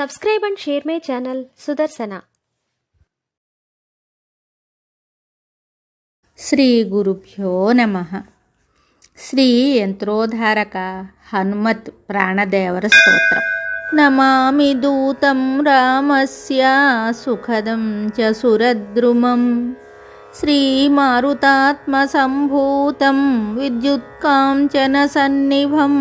Subscribe and share my channel Sudarsana. Shri గురుభ్యో నమః. శ్రీ యంత్రోద్ధారక హనుమత్ ప్రాణదేవర స్తోత్రం. నమామి దూతం రామస్య సుఖదం చ సురద్రుమం శ్రీమారుతాత్మ సంభూతం విద్యుత్కాంచన సన్నిభం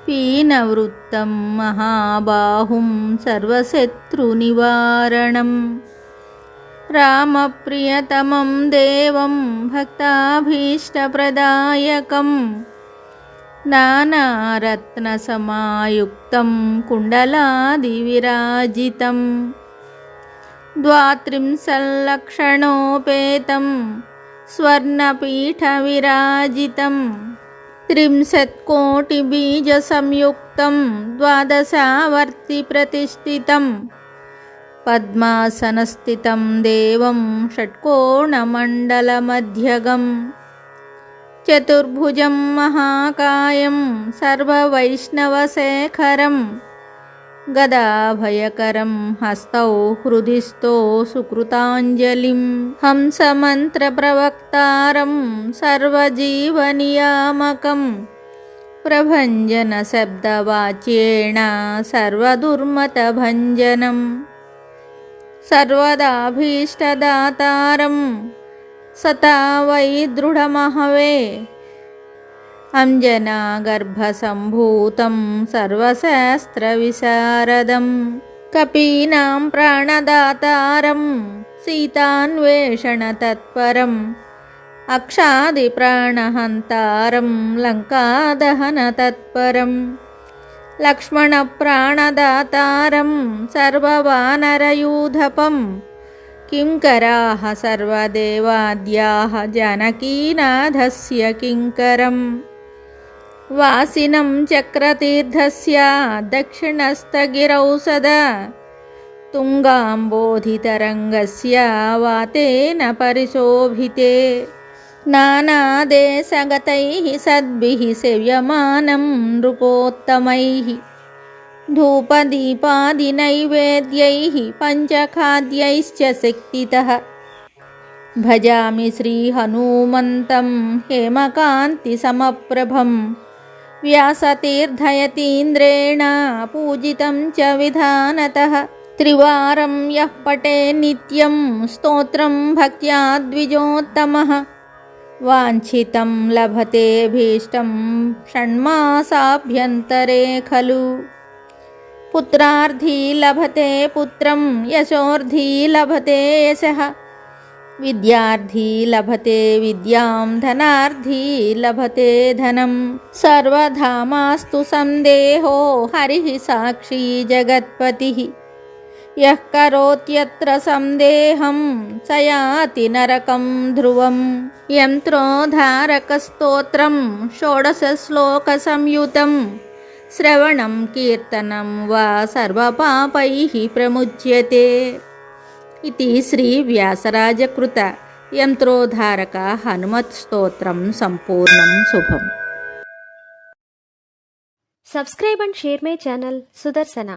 పీనవృత్తం మహాబాహుం సర్వశత్రునివారణం రామప్రియతమం దేవం భక్తాభీష్టప్రదాయకం నానారత్నసమాయుక్తం కుండలాదివిరాజితం ద్వాత్రింశల్లక్షణోపేతం స్వర్ణపీఠవిరాజితం త్రింశత్కోటిబీజసంయుక్తం ద్వాదశావర్తిప్రతిష్ఠితం పద్మాసనస్థితం దేవం షట్కోణమండలమధ్యగం చతుర్భుజం మహాకాయం సర్వవైష్ణవశేఖరం గదాభయకరం హస్తౌ హృదిస్థో సుకృతాంజలిం హంసమంత్రప్రవక్తారం సర్వజీవనియామకం ప్రభంజనశబ్దవాచ్యేణ సర్వదుర్మతభంజనం సర్వదాభీష్టదాతారం సతా వై దృఢమహవే అంజనాగర్భసంభూతం సర్వశాస్త్రవిశారదం కపీనాం ప్రాణదాతారం సీతాన్వేషణతత్పరం అక్షాదిప్రాణహంతారం లంకాదహనతత్పరం లక్ష్మణప్రాణదాతారం సర్వవానరయూధపం కింకరాః సర్వదేవాద్యాః జానకీనాథస్య కింకరం వాసినం చక్రతీర్థస్య దక్షిణస్థగిరౌ సదా తుంగాంబోధితరంగస్య వాతేన పరిశోభితే నానాదేశగతైః సద్భిః సేవ్యమానం నృపోత్తమైః ధూపదీపాదినైవేద్యైః పంచఖాద్యైశ్చ శక్తితః భజామి శ్రీహనుమంతం హేమకాంతిసమప్రభం వ్యాసతీర్థయతీంద్రేణ పూజితం చ విధానతః త్రివారం యః పఠే నిత్యం స్తోత్రం భక్త్యా ద్విజోత్తమః వాంఛితం లభతే భీష్టం షణ్మాసాభ్యంతరే ఖలు పుత్రార్థీ లభతే పుత్రం యశోర్థీ లభతే యశః విద్యార్థీ లభతే విద్యాం ధనార్థీ లభతే ధనం సర్వధామాస్తు సందేహో హరిః సాక్షీ జగత్పతిః యః కరోత్యత్ర సందేహం స యాతి నరకం ధ్రువం యంత్రోద్ధారకస్తోత్రం షోడశశ్లోకసంయుతం శ్రవణం కీర్తనం వా సర్వపాపైః ప్రముచ్యతే ఇది శ్రీ వ్యాసరాజకృత యంత్రోద్ధారక హనుమత్ స్తోత్రం సంపూర్ణం శుభం. Subscribe and share my channel Sudarsana.